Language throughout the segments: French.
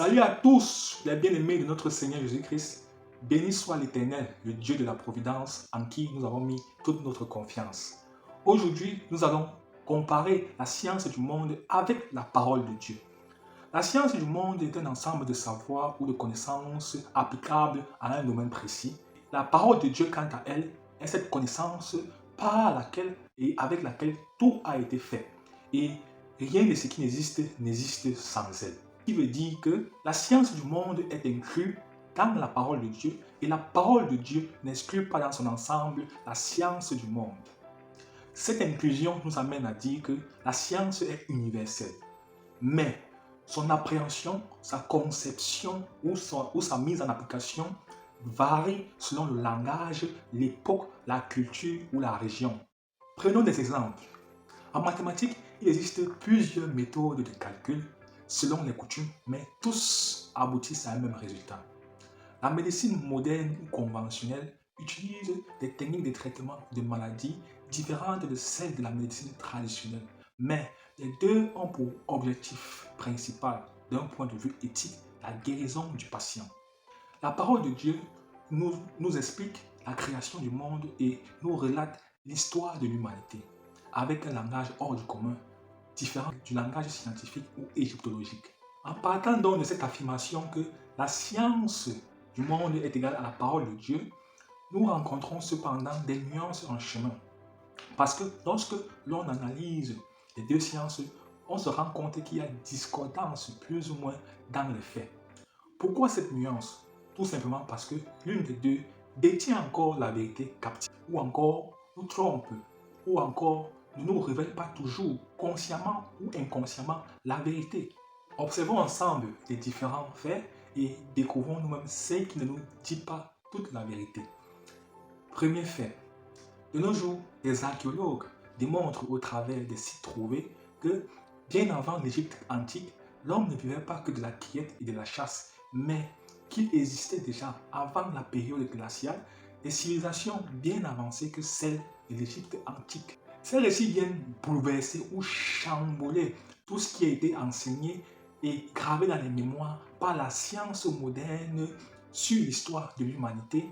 Salut à tous les bien-aimés de notre Seigneur Jésus-Christ. Béni soit l'Éternel, le Dieu de la Providence, en qui nous avons mis toute notre confiance. Aujourd'hui, nous allons comparer la science du monde avec la parole de Dieu. La science du monde est un ensemble de savoirs ou de connaissances applicables à un domaine précis. La parole de Dieu, quant à elle, est cette connaissance par laquelle et avec laquelle tout a été fait. Et rien de ce qui n'existe sans elle. Ce qui veut dire que la science du monde est inclue dans la parole de Dieu et la parole de Dieu n'exclut pas dans son ensemble la science du monde. Cette inclusion nous amène à dire que la science est universelle, mais son appréhension, sa conception ou sa mise en application varie selon le langage, l'époque, la culture ou la région. Prenons des exemples. En mathématiques, il existe plusieurs méthodes de calcul selon les coutumes, mais tous aboutissent à un même résultat. La médecine moderne ou conventionnelle utilise des techniques de traitement de maladies différentes de celles de la médecine traditionnelle, mais les deux ont pour objectif principal, d'un point de vue éthique, la guérison du patient. La parole de Dieu nous explique la création du monde et nous relate l'histoire de l'humanité, avec un langage hors du commun, différent du langage scientifique ou égyptologique. En partant donc de cette affirmation que la science du monde est égale à la parole de Dieu, nous rencontrons cependant des nuances en chemin. Parce que lorsque l'on analyse les deux sciences, on se rend compte qu'il y a discordance plus ou moins dans les faits. Pourquoi cette nuance? Tout simplement parce que l'une des deux détient encore la vérité captive, ou encore nous trompe, ou encore ne nous révèle pas toujours, consciemment ou inconsciemment, la vérité. Observons ensemble les différents faits et découvrons nous-mêmes ce qui ne nous dit pas toute la vérité. Premier fait. De nos jours, les archéologues démontrent au travers des sites trouvés que, bien avant l'Égypte antique, l'homme ne vivait pas que de la cueillette et de la chasse, mais qu'il existait déjà avant la période glaciale des civilisations bien avancées que celles de l'Égypte antique. Ces récits viennent bouleverser ou chambouler tout ce qui a été enseigné et gravé dans les mémoires par la science moderne sur l'histoire de l'humanité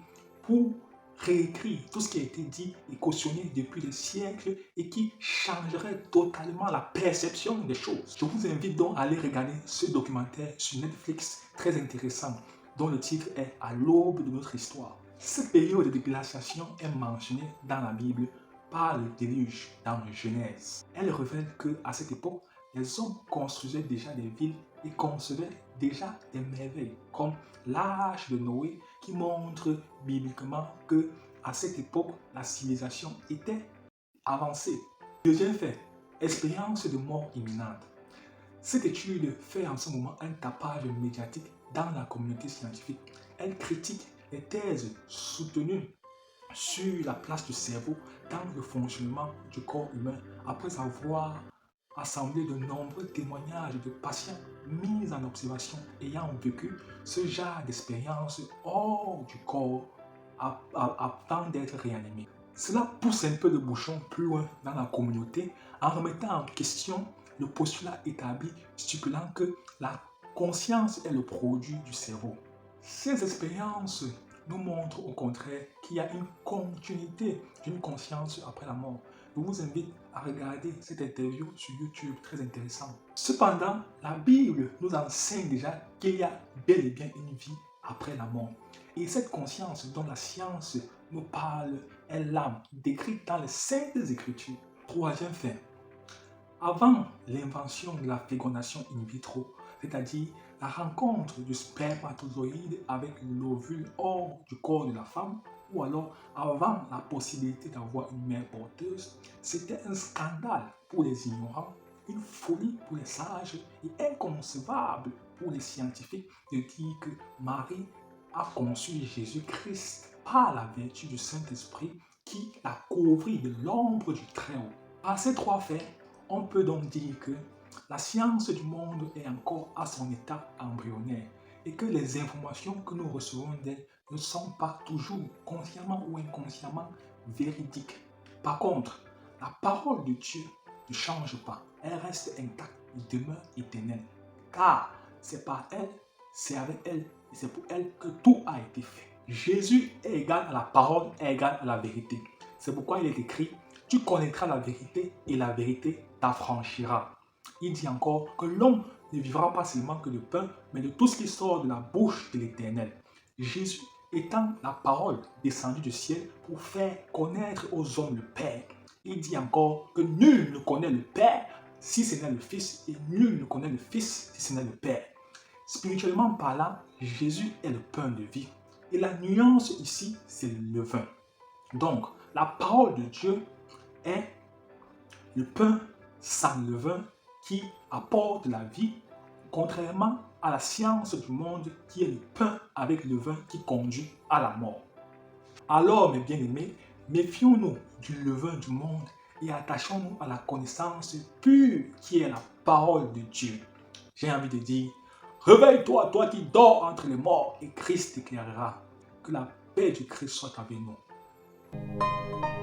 pour réécrire tout ce qui a été dit et cautionné depuis des siècles et qui changerait totalement la perception des choses. Je vous invite donc à aller regarder ce documentaire sur Netflix très intéressant dont le titre est « À l'aube de notre histoire ». Cette période de glaciation est mentionnée dans la Bible par le déluge dans Genèse. Elle révèle qu'à cette époque, les hommes construisaient déjà des villes et concevaient déjà des merveilles, comme l'Arche de Noé qui montre bibliquement que à cette époque, la civilisation était avancée. Deuxième fait, expérience de mort imminente. Cette étude fait en ce moment un tapage médiatique dans la communauté scientifique. Elle critique les thèses soutenues sur la place du cerveau dans le fonctionnement du corps humain après avoir assemblé de nombreux témoignages de patients mis en observation ayant vécu ce genre d'expérience hors du corps avant d'être réanimés. Cela pousse un peu le bouchon plus loin dans la communauté en remettant en question le postulat établi stipulant que la conscience est le produit du cerveau. Ces expériences nous montrent au contraire qu'il y a une continuité d'une conscience après la mort. Je vous invite à regarder cette interview sur YouTube, très intéressant. Cependant, la Bible nous enseigne déjà qu'il y a bel et bien une vie après la mort. Et cette conscience dont la science nous parle est l'âme, décrite dans les Saintes Écritures. Troisième fait. Avant l'invention de la fécondation in vitro, c'est-à-dire la rencontre du spermatozoïde avec l'ovule hors du corps de la femme, ou alors avant la possibilité d'avoir une mère porteuse, c'était un scandale pour les ignorants, une folie pour les sages et inconcevable pour les scientifiques de dire que Marie a conçu Jésus-Christ par la vertu du Saint-Esprit qui l'a couvert de l'ombre du Très-Haut. Par ces trois faits, on peut donc dire que la science du monde est encore à son état embryonnaire et que les informations que nous recevons d'elle ne sont pas toujours, consciemment ou inconsciemment, véridiques. Par contre, la parole de Dieu ne change pas. Elle reste intacte et demeure éternelle. Car c'est par elle c'est avec elle et c'est pour elle que tout a été fait. Jésus est égal à la parole, est égal à la vérité. C'est pourquoi il est écrit, tu connaîtras la vérité et la vérité t'affranchira. Il dit encore que l'homme ne vivra pas seulement que de pain, mais de tout ce qui sort de la bouche de l'Éternel. Jésus étant la parole descendue du ciel pour faire connaître aux hommes le Père. Il dit encore que nul ne connaît le Père si ce n'est le Fils, et nul ne connaît le Fils si ce n'est le Père. Spirituellement parlant, Jésus est le pain de vie. Et la nuance ici, c'est le levain. Donc, la parole de Dieu est le pain sans levain qui apporte la vie, contrairement à la science du monde qui est le pain avec levain qui conduit à la mort. Alors, mes bien-aimés, méfions-nous du levain du monde et attachons-nous à la connaissance pure qui est la parole de Dieu. J'ai envie de dire, réveille-toi, toi qui dors entre les morts, et Christ t'éclairera. Que la paix du Christ soit avec nous.